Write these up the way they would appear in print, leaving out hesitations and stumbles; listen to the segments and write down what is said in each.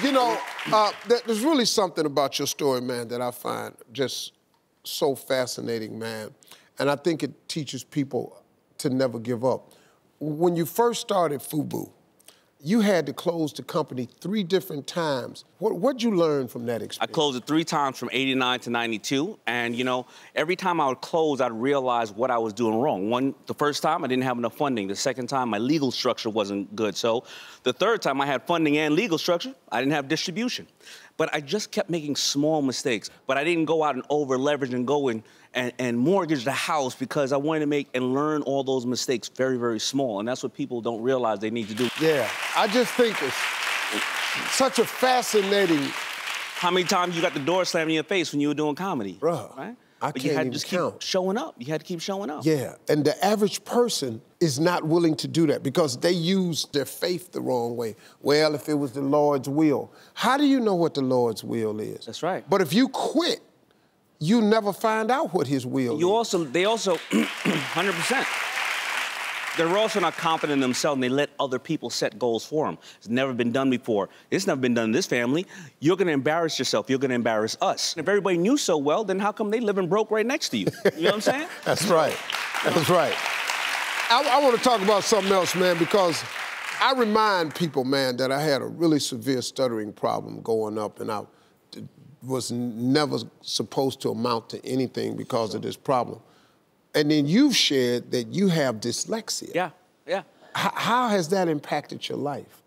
You know, there's really something about your story, man, that I find just so fascinating, man. And I think it teaches people to never give up. When you first started FUBU, you had to close the company 3 different times. What'd you learn from that experience? I closed it 3 times from '89 to '92, and you know, every time I would close, I'd realize what I was doing wrong. The first time, I didn't have enough funding. The second time, my legal structure wasn't good. So the third time, I had funding and legal structure. I didn't have distribution. But I just kept making small mistakes. But I didn't go out and over-leverage and go and mortgage the house because I wanted to make and learn all those mistakes very, very small. And that's what people don't realize they need to do. Yeah, I just think it's such a fascinating... How many times you got the door slammed in your face when you were doing comedy? Bruh, right? I but can't you had to even just count. keep showing up. You had to keep showing up. Yeah, and the average person is not willing to do that because they use their faith the wrong way. Well, if it was the Lord's will. How do you know what the Lord's will is? That's right. But if you quit, you never find out what his will is. They also, 100%. They're also not confident in themselves, and they let other people set goals for them. It's never been done before. It's never been done in this family. You're going to embarrass yourself. You're going to embarrass us. If everybody knew so well, then how come they living broke right next to you? You know what I'm saying? That's right. That's right. I want to talk about something else, man, because I remind people, man, that I had a really severe stuttering problem growing up, and I was never supposed to amount to anything because of this problem. And then you've shared that you have dyslexia. Yeah, yeah. How has that impacted your life?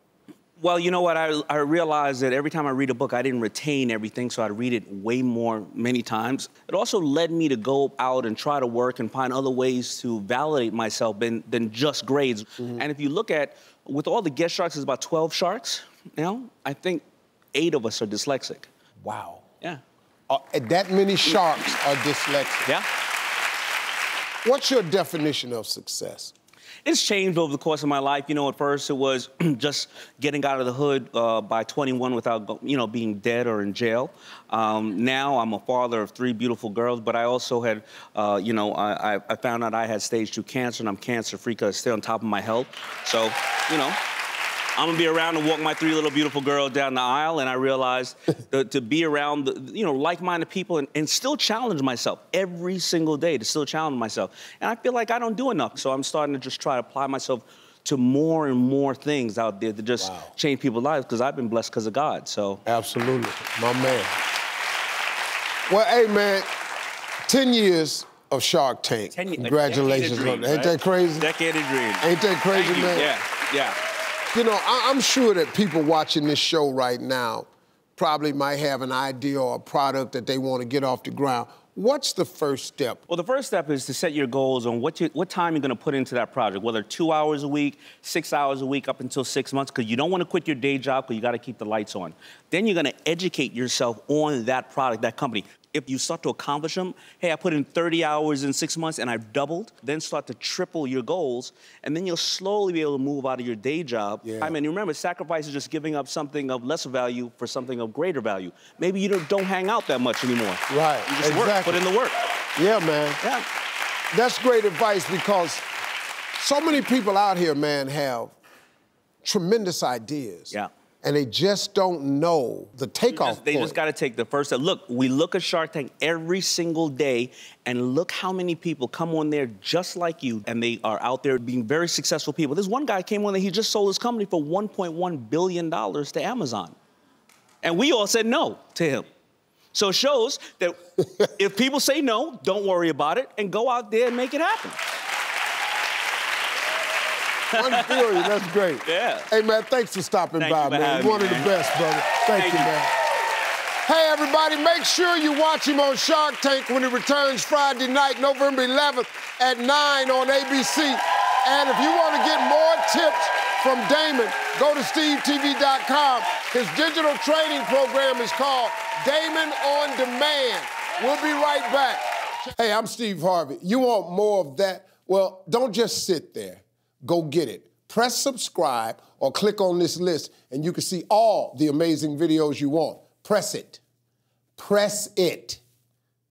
Well, you know what? I realized that every time I read a book, I didn't retain everything, so I'd read it way more, many times. It also led me to go out and try to work and find other ways to validate myself than just grades. Mm-hmm. And if you look at, with all the guest sharks, there's about 12 sharks now. I think 8 of us are dyslexic. Wow. Yeah. That many sharks are dyslexic. Yeah. What's your definition of success? It's changed over the course of my life. You know, at first it was just getting out of the hood by 21 without, you know, being dead or in jail. Now I'm a father of 3 beautiful girls, but I also had, you know, I found out I had stage 2 cancer, and I'm cancer-free because I stay on top of my health. So, you know, I'm gonna be around and walk my 3 little beautiful girls down the aisle, and I realized to be around, you know, like-minded people and still challenge myself every single day, to still challenge myself. And I feel like I don't do enough, so I'm starting to just try to apply myself to more and more things out there to just change people's lives, because I've been blessed because of God, so. Absolutely, my man. Well, hey, man, 10 years of Shark Tank. Congratulations on that. Ain't that crazy? Decade of dreams. Ain't that crazy, Thank you. man? Yeah, yeah. You know, I'm sure that people watching this show right now probably might have an idea or a product that they want to get off the ground. What's the first step? Well, the first step is to set your goals on what time you're going to put into that project, whether 2 hours a week, 6 hours a week, up until 6 months, because you don't want to quit your day job because you got to keep the lights on. Then you're going to educate yourself on that product, that company. If you start to accomplish them, hey, I put in 30 hours in 6 months and I've doubled, then start to triple your goals, and then you'll slowly be able to move out of your day job. Yeah. I mean, remember, sacrifice is just giving up something of lesser value for something of greater value. Maybe you don't hang out that much anymore. Right, you just work, put in the work. Yeah, man. Yeah. That's great advice, because so many people out here, man, have tremendous ideas. Yeah. And they just don't know the takeoff point. They just got to take the first step. Look, we look at Shark Tank every single day, and look how many people come on there just like you, and they are out there being very successful people. There's one guy came on there, he just sold his company for $1.1 billion to Amazon. And we all said no to him. So it shows that if people say no, don't worry about it, and go out there and make it happen. Unfurious, that's great. Yeah. Hey, man, thanks for stopping by, man. You're one of the best, brother. Thank you, man. Hey, everybody, make sure you watch him on Shark Tank when it returns Friday night, November 11th at 9 on ABC. And if you want to get more tips from Daymond, go to SteveTV.com. His digital training program is called Daymond On Demand. We'll be right back. Hey, I'm Steve Harvey. You want more of that? Well, don't just sit there. Go get it. Press subscribe or click on this list and you can see all the amazing videos you want. Press it. Press it.